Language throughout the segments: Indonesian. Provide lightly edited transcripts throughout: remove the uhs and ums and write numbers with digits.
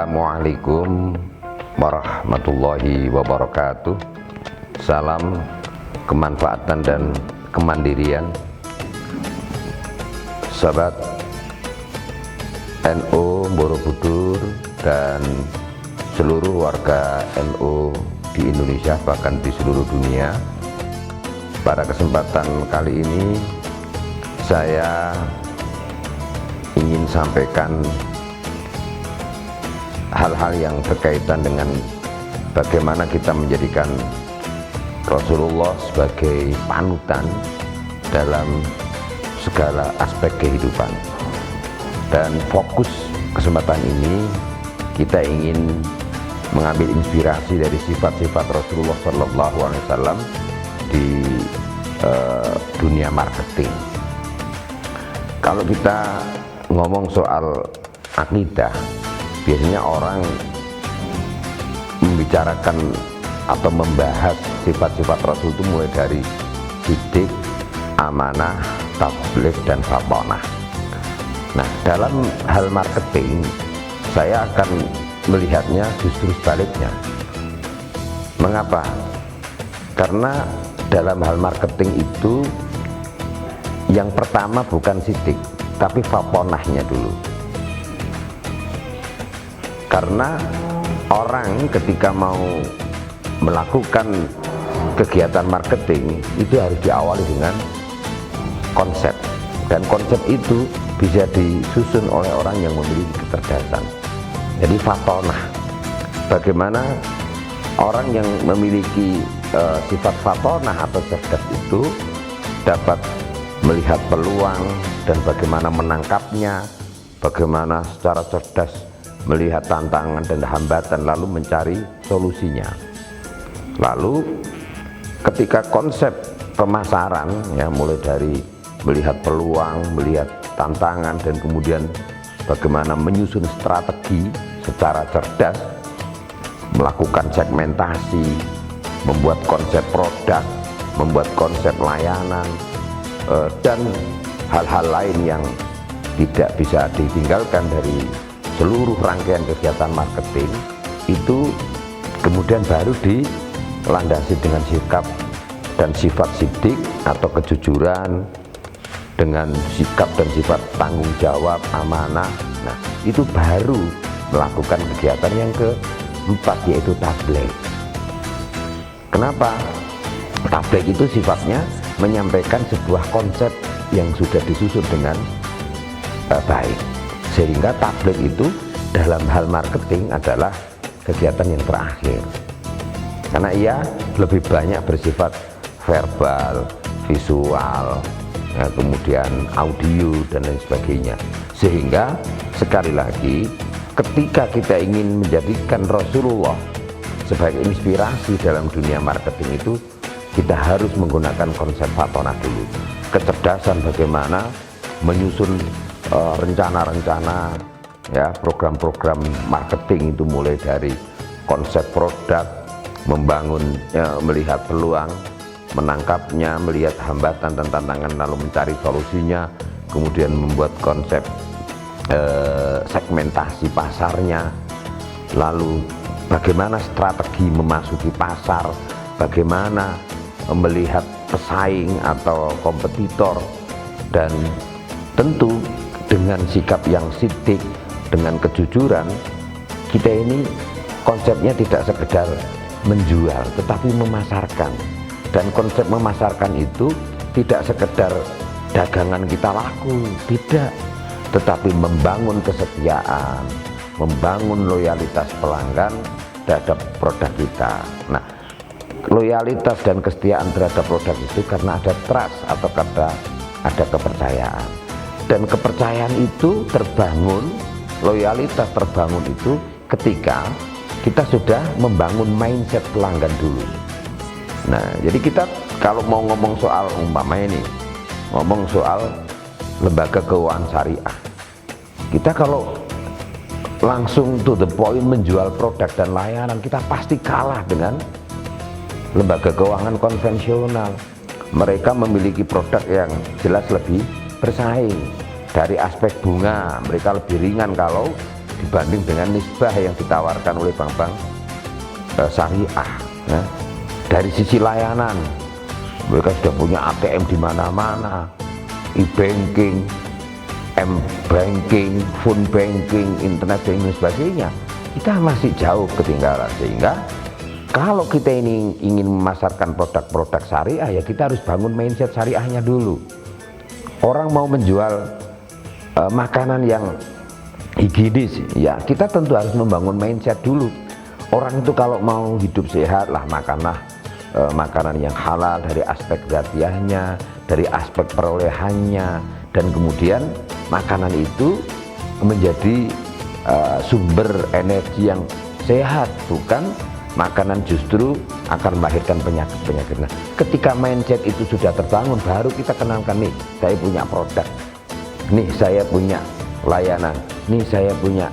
Assalamualaikum warahmatullahi wabarakatuh. Salam kemanfaatan dan kemandirian. Sahabat NU Borobudur dan seluruh warga NU di Indonesia, bahkan di seluruh dunia. Pada kesempatan kali ini saya ingin sampaikan hal-hal yang berkaitan dengan bagaimana kita menjadikan Rasulullah sebagai panutan dalam segala aspek kehidupan. Dan fokus kesempatan ini kita ingin mengambil inspirasi dari sifat-sifat Rasulullah SAW di dunia marketing. Kalau kita ngomong soal akidah, biasanya orang membicarakan atau membahas sifat-sifat Rasul itu mulai dari sidik, amanah, tabligh, dan fatonah. Nah, dalam hal marketing saya akan melihatnya justru sebaliknya. Mengapa? Karena dalam hal marketing itu yang pertama bukan sidik, tapi fatonahnya dulu. Karena orang ketika mau melakukan kegiatan marketing itu harus diawali dengan konsep, dan konsep itu bisa disusun oleh orang yang memiliki kecerdasan. Jadi fatonah, bagaimana orang yang memiliki sifat fatonah atau cerdas itu dapat melihat peluang dan bagaimana menangkapnya, bagaimana secara cerdas melihat tantangan dan hambatan lalu mencari solusinya. Lalu ketika konsep pemasaran, ya, mulai dari melihat peluang, melihat tantangan, dan kemudian bagaimana menyusun strategi secara cerdas, melakukan segmentasi, membuat konsep produk, membuat konsep layanan, dan hal-hal lain yang tidak bisa ditinggalkan dari seluruh rangkaian kegiatan marketing itu, kemudian baru dilandasi dengan sikap dan sifat sidik atau kejujuran, dengan sikap dan sifat tanggung jawab, amanah. Nah, itu baru melakukan kegiatan yang keempat, yaitu tabligh. Kenapa? Tabligh itu sifatnya menyampaikan sebuah konsep yang sudah disusun dengan baik, sehingga tabligh itu dalam hal marketing adalah kegiatan yang terakhir, karena ia lebih banyak bersifat verbal, visual, ya, kemudian audio dan lain sebagainya. Sehingga sekali lagi, ketika kita ingin menjadikan Rasulullah sebagai inspirasi dalam dunia marketing itu, kita harus menggunakan konsep fatonah dulu. Kecerdasan bagaimana menyusun rencana-rencana, ya, program-program marketing itu, mulai dari konsep produk, membangun, melihat peluang, menangkapnya, melihat hambatan dan tantangan lalu mencari solusinya, kemudian membuat konsep segmentasi pasarnya, lalu bagaimana strategi memasuki pasar, bagaimana melihat pesaing atau kompetitor, dan tentu dengan sikap yang sidik, dengan kejujuran, kita ini konsepnya tidak sekedar menjual tetapi memasarkan. Dan konsep memasarkan itu tidak sekedar dagangan kita laku, tidak, tetapi membangun kesetiaan, membangun loyalitas pelanggan terhadap produk kita. Nah, loyalitas dan kesetiaan terhadap produk itu karena ada trust atau karena ada kepercayaan. Dan kepercayaan itu terbangun, loyalitas terbangun itu ketika kita sudah membangun mindset pelanggan dulu. Nah, jadi kita kalau mau ngomong soal umpamanya ini, ngomong soal lembaga keuangan syariah, kita kalau langsung to the point menjual produk dan layanan, kita pasti kalah dengan lembaga keuangan konvensional. Mereka memiliki produk yang jelas lebih bersaing. Dari aspek bunga mereka lebih ringan kalau dibanding dengan nisbah yang ditawarkan oleh bank-bank syariah. Ya. Dari sisi layanan, mereka sudah punya ATM di mana-mana, e-banking, m-banking, phone banking, internet banking dan sebagainya. Kita masih jauh ketinggalan, sehingga kalau kita ini ingin memasarkan produk-produk syariah, ya kita harus bangun mindset syariahnya dulu. Orang mau menjual makanan yang higienis, ya kita tentu harus membangun mindset dulu. Orang itu kalau mau hidup sehat lah, makanlah makanan yang halal dari aspek zatiahnya, dari aspek perolehannya, dan kemudian makanan itu menjadi sumber energi yang sehat, bukan makanan justru akan melahirkan penyakit-penyakit. Nah, ketika mindset itu sudah terbangun, baru kita kenalkan, nih saya punya produk, nih saya punya layanan, nih saya punya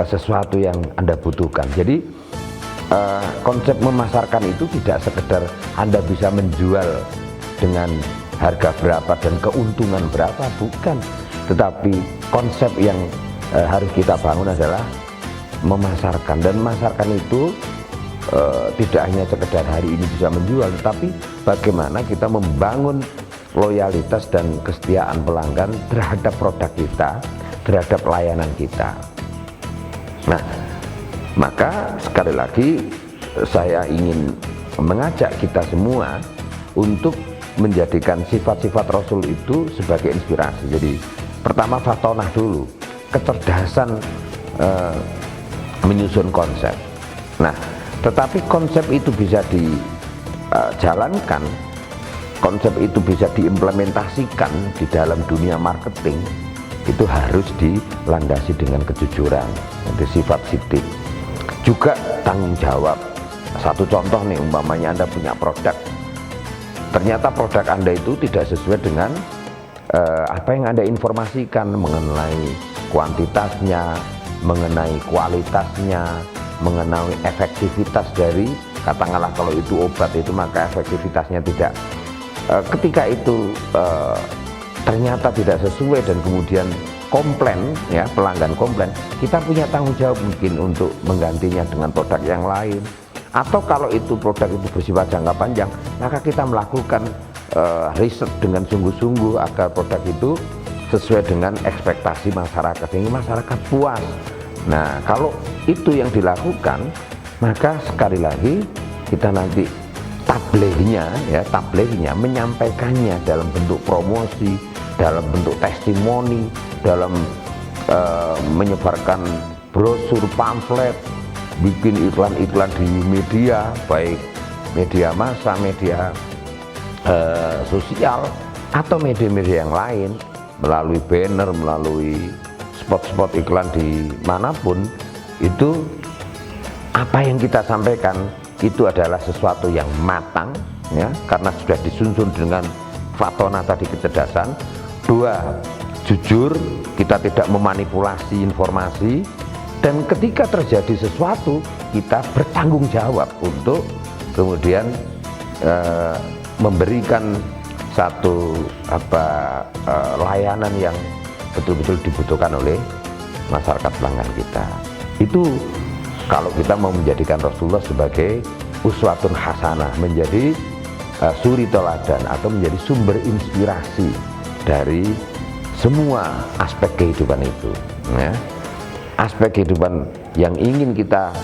sesuatu yang Anda butuhkan. Jadi konsep memasarkan itu tidak sekedar Anda bisa menjual dengan harga berapa dan keuntungan berapa, bukan, tetapi konsep yang harus kita bangun adalah memasarkan. Dan memasarkan itu tidak hanya sekedar hari ini bisa menjual, tetapi bagaimana kita membangun loyalitas dan kesetiaan pelanggan terhadap produk kita, terhadap layanan kita. Nah, maka sekali lagi saya ingin mengajak kita semua untuk menjadikan sifat-sifat Rasul itu sebagai inspirasi. Jadi pertama fatonah dulu, kecerdasan menyusun konsep. Nah, tetapi konsep itu bisa dijalankan, konsep itu bisa diimplementasikan di dalam dunia marketing, itu harus dilandasi dengan kejujuran, jadi sifat sidik. Juga tanggung jawab. Satu contoh nih, umpamanya Anda punya produk, ternyata produk Anda itu tidak sesuai dengan apa yang Anda informasikan mengenai kuantitasnya, mengenai kualitasnya, mengenai efektivitas dari, katakanlah kalau itu obat itu maka efektivitasnya tidak. Ketika itu ternyata tidak sesuai dan kemudian komplain, ya pelanggan komplain, kita punya tanggung jawab mungkin untuk menggantinya dengan produk yang lain. Atau kalau itu produk itu bersifat jangka panjang, maka kita melakukan riset dengan sungguh-sungguh agar produk itu sesuai dengan ekspektasi masyarakat, sehingga masyarakat puas. Nah, kalau itu yang dilakukan, maka sekali lagi kita nanti tablignya, menyampaikannya dalam bentuk promosi, dalam bentuk testimoni, dalam menyebarkan brosur, pamflet, bikin iklan-iklan di media, baik media massa, media sosial, atau media-media yang lain, melalui banner, melalui spot-spot iklan di manapun. Itu apa yang kita sampaikan itu adalah sesuatu yang matang, ya, karena sudah disusun dengan fatona tadi, kecerdasan. Dua, jujur, kita tidak memanipulasi informasi, dan ketika terjadi sesuatu kita bertanggung jawab untuk kemudian memberikan satu layanan yang betul-betul dibutuhkan oleh masyarakat pelanggan kita. Itu kalau kita mau menjadikan Rasulullah sebagai uswatun hasanah, menjadi suri teladan atau menjadi sumber inspirasi dari semua aspek kehidupan itu, ya. Aspek kehidupan yang ingin kita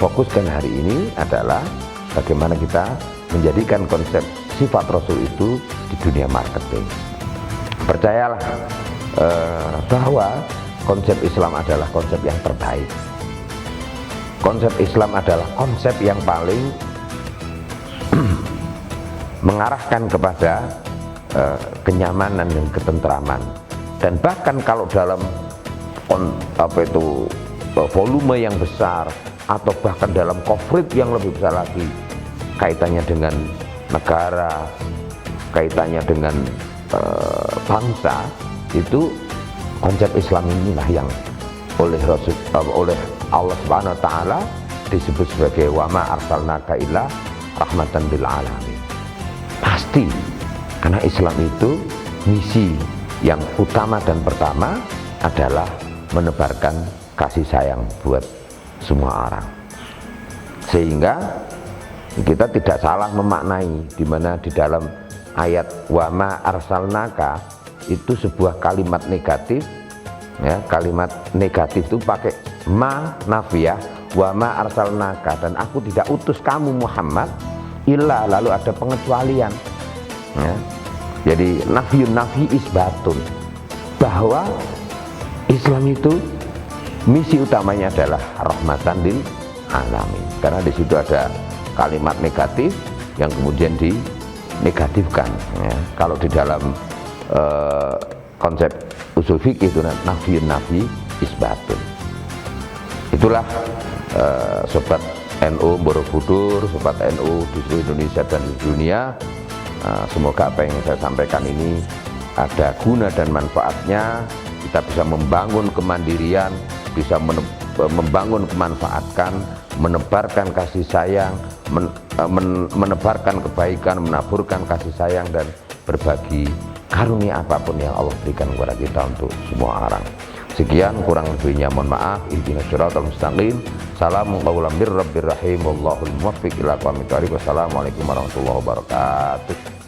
fokuskan hari ini adalah bagaimana kita menjadikan konsep sifat Rasul itu di dunia marketing. Percayalah bahwa konsep Islam adalah konsep yang terbaik. Konsep Islam adalah konsep yang paling mengarahkan kepada kenyamanan dan ketentraman. Dan bahkan kalau dalam volume yang besar, atau bahkan dalam coverage yang lebih besar lagi, kaitannya dengan negara, kaitannya dengan bangsa, itu konsep Islam inilah yang oleh Allah Subhanahu wa taala disebut sebagai wa ma arsalnaka illa rahmatan lil alamin. Pasti, karena Islam itu misi yang utama dan pertama adalah menebarkan kasih sayang buat semua orang. Sehingga kita tidak salah memaknai di mana di dalam ayat wa ma arsalnaka itu sebuah kalimat negatif, ya, kalimat negatif itu pakai ma nafiyah, wa ma arsalnaka, dan aku tidak utus kamu Muhammad illa, lalu ada pengecualian, ya. Jadi nafiyun nafi isbatun, bahwa Islam itu misi utamanya adalah rahmatan lil alamin, karena di situ ada kalimat negatif yang kemudian dinegatifkan, ya. Kalau di dalam konsep usul fikih itu nafiyun nafi isbatun. Itulah sobat NU Borobudur, sobat NU di seluruh Indonesia dan di dunia, semoga apa yang saya sampaikan ini ada guna dan manfaatnya. Kita bisa membangun kemandirian, bisa membangun kemanfaatkan, menebarkan kasih sayang, menebarkan kebaikan, menaburkan kasih sayang, dan berbagi karunia apapun yang Allah berikan kepada kita untuk semua orang. Sekian, kurang lebihnya mohon maaf. Ihdinas siratal mustaqim. Salamun qaulan mir rabbir rahim. Wallahul muwaffiq ila aqwamit thoriq. Wassalamualaikum warahmatullahi wabarakatuh.